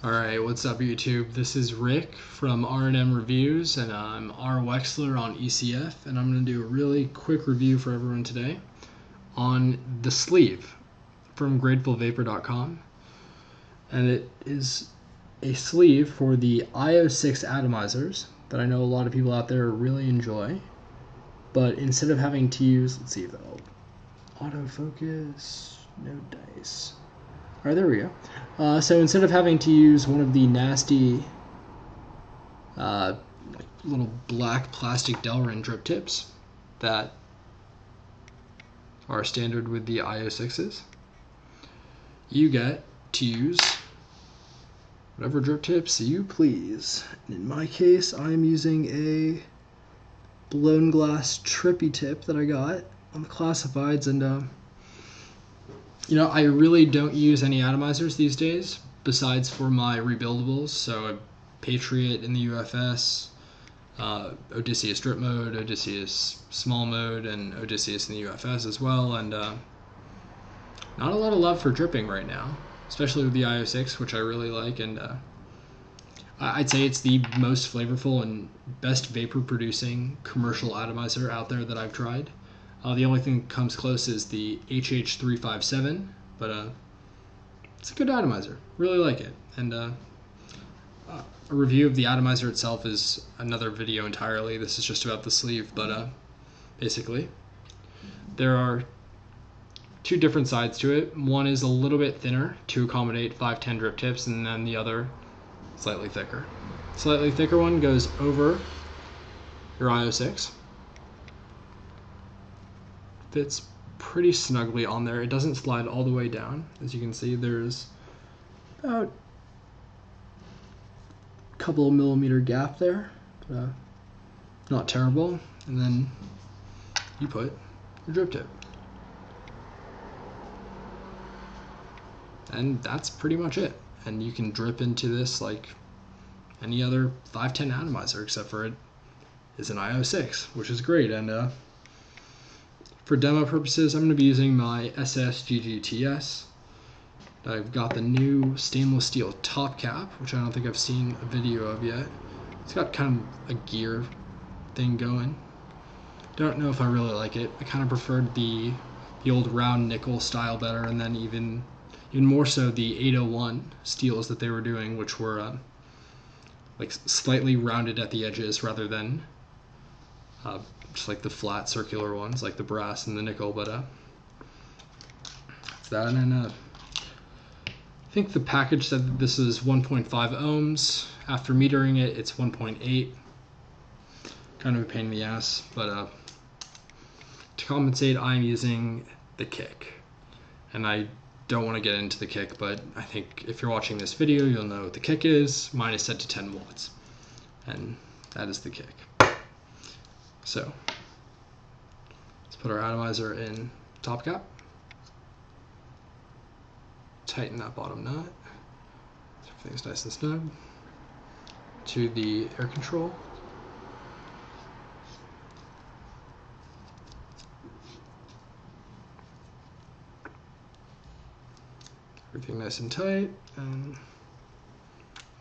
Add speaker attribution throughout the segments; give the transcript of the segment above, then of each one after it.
Speaker 1: Alright, what's up YouTube? This is Rick from R&M Reviews, and I'm R. Wexler on ECF, and I'm going to do a really quick review for everyone today on the sleeve from GratefulVapor.com. And it is a sleeve for the io6 atomizers that I know a lot of people out there really enjoy. But instead of having to use, let's see if that'll autofocus, no dice. Alright, there we go. So instead of having to use one of the nasty little black plastic Delrin drip tips that are standard with the io6s, you get to use whatever drip tips you please. In my case, I'm using a blown glass trippy tip that I got on the classifieds, and you know, I really don't use any atomizers these days besides for my rebuildables, so a Patriot in the UFS, Odysseus drip mode, Odysseus small mode, and Odysseus in the UFS as well, and not a lot of love for dripping right now, especially with the io6, which I really like, and I'd say it's the most flavorful and best vapor producing commercial atomizer out there that I've tried. The only thing that comes close is the HH357, but it's a good atomizer. Really like it. And a review of the atomizer itself is another video entirely. This is just about the sleeve, but basically there are two different sides to it. One is a little bit thinner to accommodate 510 drip tips, and then the other slightly thicker. Slightly thicker one goes over your io6. Fits pretty snugly on there. It doesn't slide all the way down. As you can see, there's about a couple of millimeter gap there, but not terrible. And then you put your drip tip. And that's pretty much it. And you can drip into this like any other 510 atomizer, except for it is an io6, which is great. And for demo purposes, I'm going to be using my GGTS. I've got the new stainless steel top cap, which I don't think I've seen a video of yet. It's got kind of a gear thing going. Don't know if I really like it. I kind of preferred the old round nickel style better, and then even more so the 801 steels that they were doing, which were like slightly rounded at the edges rather than just like the flat circular ones, like the brass and the nickel. But that, and then I think the package said that this is 1.5 ohms. After metering it, it's 1.8. Kind of a pain in the ass, but to compensate, I'm using the kick, and I don't want to get into the kick, but I think if you're watching this video, you'll know what the kick is. Mine is set to 10 watts, and that is the kick. So let's put our atomizer in top cap, tighten that bottom nut so everything's nice and snug, to the air control, everything nice and tight, and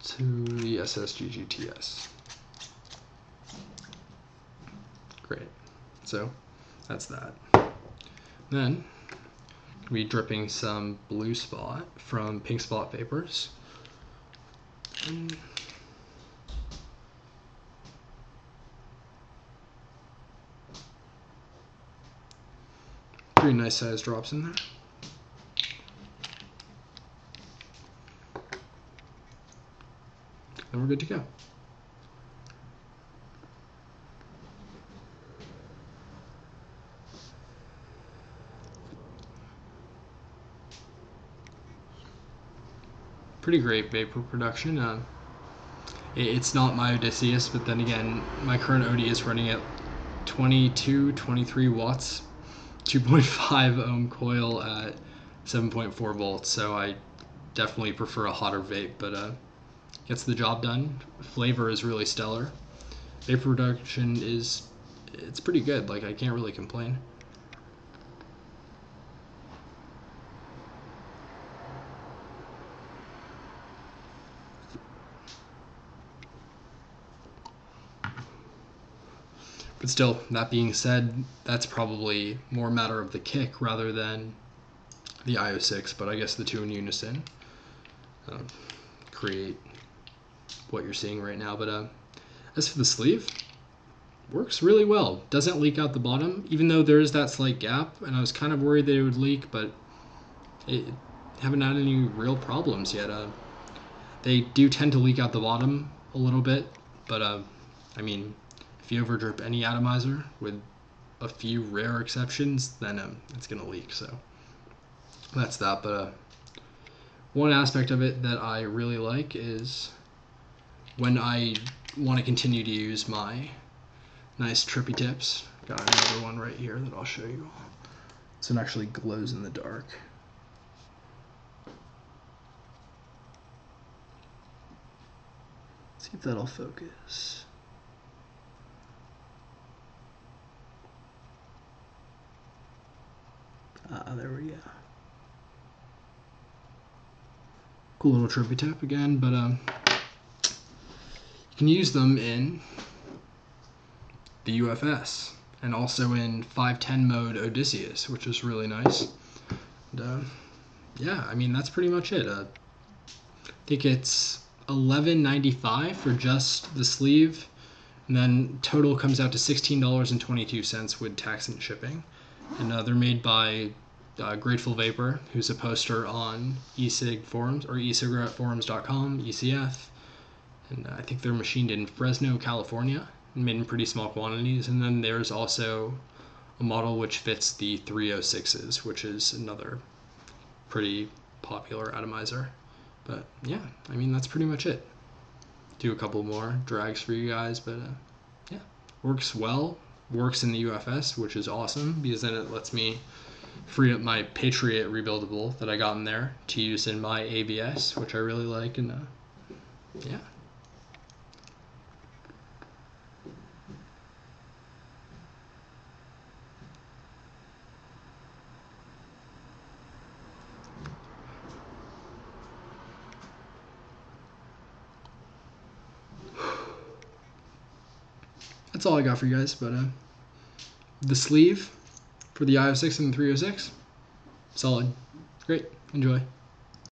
Speaker 1: to the GGTS. Great. So that's that. Then I'll be dripping some blue spot from Pink Spot Vapors. Three nice sized drops in there. Then we're good to go. Pretty great vapor production. It's not my Odysseus, but then again, my current Odie is running at 23 watts, 2.5 ohm coil at 7.4 volts, so I definitely prefer a hotter vape, but gets the job done. Flavor is really stellar. Vapor production it's pretty good. Like, I can't really complain. But still, that being said, that's probably more a matter of the kick rather than the io6, but I guess the two in unison create what you're seeing right now. But as for the sleeve, works really well. Doesn't leak out the bottom, even though there is that slight gap, and I was kind of worried that it would leak, but haven't had any real problems yet. They do tend to leak out the bottom a little bit, but I mean, if you overdrip any atomizer, with a few rare exceptions, then it's gonna leak. So that's that. But one aspect of it that I really like is when I want to continue to use my nice trippy tips. Got another one right here that I'll show you. This one actually glows in the dark. See if that'll focus. There we go. Cool little trippy tip again, but you can use them in the UFS and also in 510 mode Odysseus, which is really nice. And, yeah, I mean, that's pretty much it. I think it's $11.95 for just the sleeve, and then total comes out to $16.22 with tax and shipping. And they're made by Grateful Vapor, who's a poster on e-cig forums or ecigaretteforums.com, ECF. And I think they're machined in Fresno, California, and made in pretty small quantities. And then there's also a model which fits the 306s, which is another pretty popular atomizer. But yeah, I mean, that's pretty much it. Do a couple more drags for you guys, but yeah, works well. Works in the UFS, which is awesome, because then it lets me free up my Patriot rebuildable that I got in there to use in my ABS, which I really like. And yeah. That's all I got for you guys, but the sleeve for the io6 and the 306, solid. Great. Enjoy.